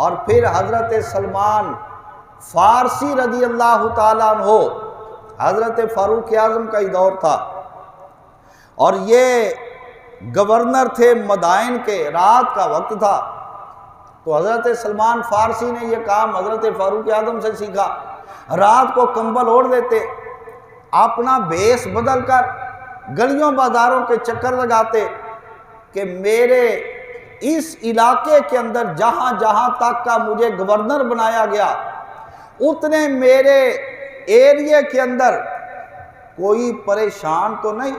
اور پھر حضرت سلمان فارسی رضی اللہ تعالیٰ عنہ، حضرت فاروق اعظم کا ہی دور تھا، اور یہ گورنر تھے مدائن کے، رات کا وقت تھا، تو حضرت سلمان فارسی نے یہ کام حضرت فاروق اعظم سے سیکھا۔ رات کو کمبل اوڑھ لیتے، اپنا بھیس بدل کر گلیوں بازاروں کے چکر لگاتے کہ میرے اس علاقے کے اندر جہاں جہاں تک کا مجھے گورنر بنایا گیا، اتنے میرے ایریے کے اندر کوئی پریشان تو نہیں،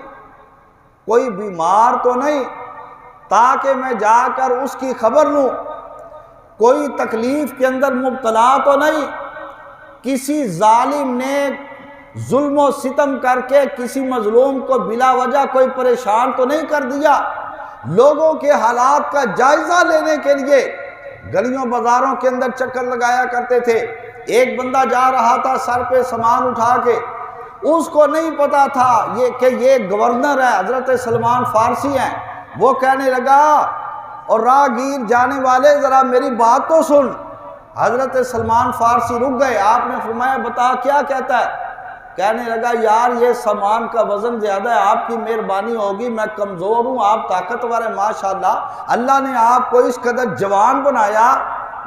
کوئی بیمار تو نہیں، تاکہ میں جا کر اس کی خبر لوں، کوئی تکلیف کے اندر مبتلا تو نہیں، کسی ظالم نے ظلم و ستم کر کے کسی مظلوم کو بلا وجہ کوئی پریشان تو نہیں کر دیا۔ لوگوں کے حالات کا جائزہ لینے کے لیے گلیوں بازاروں کے اندر چکر لگایا کرتے تھے۔ ایک بندہ جا رہا تھا سر پہ سامان اٹھا کے، اس کو نہیں پتا تھا کہ یہ گورنر ہے، حضرت سلمان فارسی ہیں۔ وہ کہنے لگا، اور راہگیر جانے والے ذرا میری بات تو سن۔ حضرت سلمان فارسی رک گئے، آپ نے فرمایا بتا کیا کہتا ہے؟ کہنے لگا یار یہ سامان کا وزن زیادہ ہے، آپ کی مہربانی ہوگی، میں کمزور ہوں، آپ طاقتور ہیں ماشاءاللہ، اللہ نے آپ کو اس قدر جوان بنایا،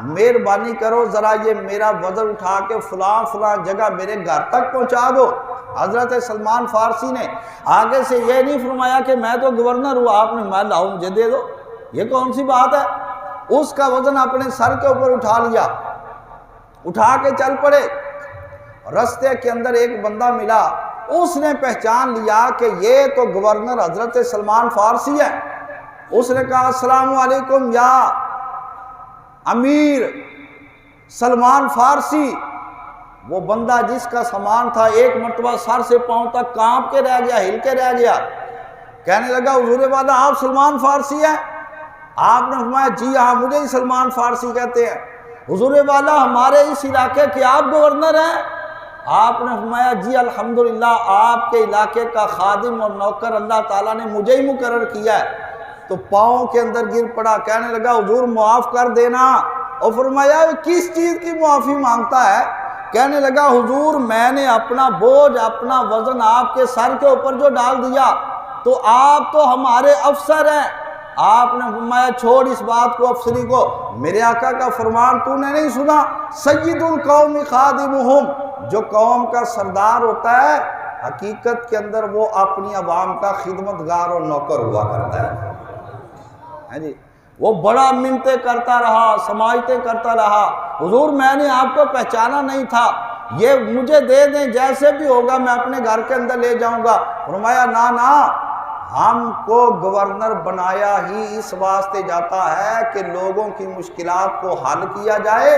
مہربانی کرو ذرا یہ میرا وزن اٹھا کے فلاں فلاں جگہ میرے گھر تک پہنچا دو۔ حضرت سلمان فارسی نے آگے سے یہ نہیں فرمایا کہ میں تو گورنر ہوں، آپ نے میں لاؤ مجھے دے دو، یہ کون سی بات ہے؟ اس کا وزن اپنے سر کے اوپر اٹھا لیا، اٹھا کے چل پڑے۔ رستے کے اندر ایک بندہ ملا، اس نے پہچان لیا کہ یہ تو گورنر حضرت سلمان فارسی ہے۔ اس نے کہا السلام علیکم یا امیر سلمان فارسی۔ وہ بندہ جس کا سامان تھا ایک مرتبہ سر سے پاؤں تک کانپ کے رہ گیا، ہل کے رہ گیا۔ کہنے لگا حضور والا آپ سلمان فارسی ہیں؟ آپ نے فرمایا جی ہاں مجھے ہی سلمان فارسی کہتے ہیں۔ حضور والا ہمارے اس علاقے کے آپ گورنر ہیں؟ آپ نے فرمایا جی الحمدللہ آپ کے علاقے کا خادم اور نوکر اللہ تعالیٰ نے مجھے ہی مقرر کیا ہے۔ تو پاؤں کے اندر گر پڑا، کہنے لگا حضور معاف کر دینا۔ اور فرمایا کس چیز کی معافی مانگتا ہے؟ کہنے لگا حضور میں نے اپنا بوجھ اپنا وزن آپ کے سر کے اوپر جو ڈال دیا، تو آپ تو ہمارے افسر ہیں۔ آپ نے فرمایا چھوڑ اس بات کو، افسری کو، میرے آقا کا فرمان تو نے نہیں سنا، سید القوم خادمہم، جو قوم کا سردار ہوتا ہے حقیقت کے اندر وہ اپنی عوام کا خدمتگار اور نوکر ہوا کرتا ہے جی۔ وہ بڑا منتیں کرتا رہا، سماجتیں کرتا رہا، حضور میں نے آپ کو پہچانا نہیں تھا، یہ مجھے دے دیں، جیسے بھی ہوگا میں اپنے گھر کے اندر لے جاؤں گا۔ فرمایا نا ہم کو گورنر بنایا ہی اس واسطے جاتا ہے کہ لوگوں کی مشکلات کو حل کیا جائے۔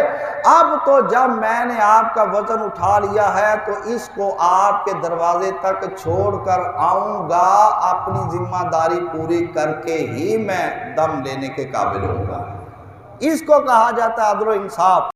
اب تو جب میں نے آپ کا وزن اٹھا لیا ہے تو اس کو آپ کے دروازے تک چھوڑ کر آؤں گا، اپنی ذمہ داری پوری کر کے ہی میں دم لینے کے قابل ہوں گا۔ اس کو کہا جاتا ہے عدل و انصاف۔